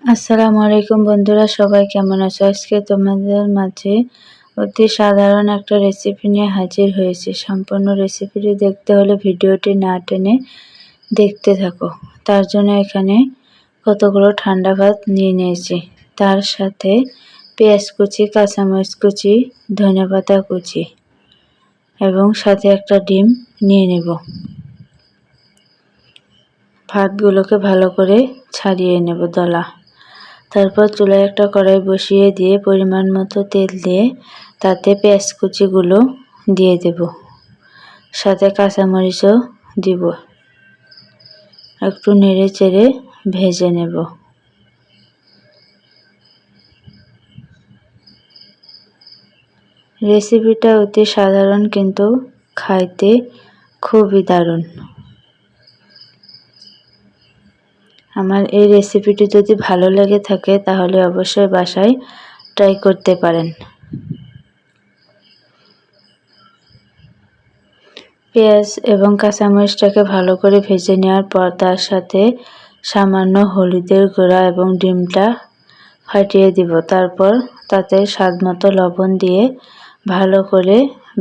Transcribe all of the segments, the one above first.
আসসালামু আলাইকুম বন্ধুরা, সবাই কেমন আছো? আজকে তোমাদের মাঝে অতি সাধারণ একটা রেসিপি নিয়ে হাজির হয়েছি। সম্পূর্ণ রেসিপিটি দেখতে হলে ভিডিওটি না টেনে দেখতে থাকো। তার জন্য এখানে কতগুলো ঠান্ডা ভাত নিয়ে নিয়েছি, তার সাথে পেঁয়াজ কুচি, কাঁচামরিচ কুচি, ধনেপাতা কুচি এবং সাথে একটা ডিম নিয়ে নেব। ভাতগুলোকে ভালো করে ছাড়িয়ে নেব দলা। তারপর চুলায় একটা কড়াই বসিয়ে দিয়ে পরিমাণ মতো তেল দিয়ে তাতে পেঁয়াজ কুচিগুলো দিয়ে দেব, সাথে কাঁচামরিচও দিব। একটু নেড়ে চেড়ে ভেজে নেব। রেসিপিটা অতি সাধারণ কিন্তু খাইতে খুবই দারুণ। আমার এই রেসিপিটি যদি ভালো লেগে থাকে তাহলে অবশ্যই বাসায় ট্রাই করতে পারেন। পেঁয়াজ এবং কাঁচামরিচটাকে ভালো করে ভেজে নেওয়ার পর তার সাথে সামান্য হলুদের গুঁড়া এবং ডিমটা ফাটিয়ে দিব। তারপর তাতে স্বাদমতো লবণ দিয়ে ভালো করে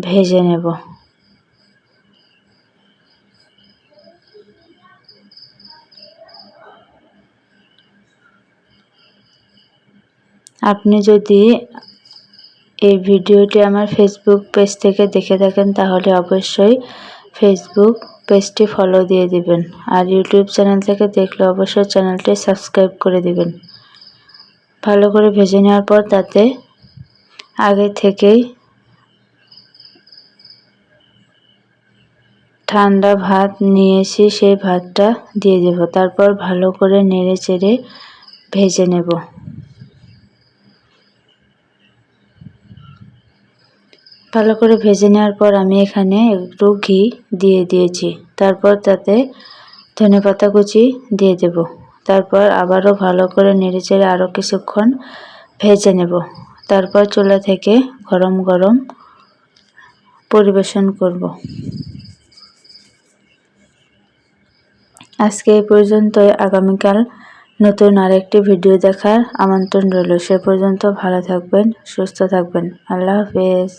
ভেজে নেব। আপনি যদি এই ভিডিওটি আমার ফেসবুক পেজ থেকে দেখে থাকেন তাহলে অবশ্যই ফেসবুক পেজটি ফলো দিয়ে দিবেন, আর ইউটিউব চ্যানেল থেকে দেখলে অবশ্যই চ্যানেলটি সাবস্ক্রাইব করে দিবেন। ভালো করে ভেজে নেওয়ার পর তাতে আগে থেকেই ঠান্ডা ভাত নিয়েছি, সেই ভাতটা দিয়ে দেব। তারপর ভালো করে নেড়ে চেড়ে ভেজে নেব। ভালো করে ভেজে নেওয়ার পর আমি এখানে একটু ঘি দিয়ে দিয়েছি। তারপর তাতে ধনেপাতা কুচি দিয়ে দেব। তারপর আবারও ভালো করে নেড়েচেড়ে আরও কিছুক্ষণ ভেজে নেব। তারপর চুলা থেকে গরম গরম পরিবেশন করব। আজকে এই পর্যন্তই। আগামীকাল নতুন আরেকটি ভিডিও দেখার আমন্ত্রণ রইল। সে পর্যন্ত ভালো থাকবেন, সুস্থ থাকবেন। আল্লাহ হাফেজ।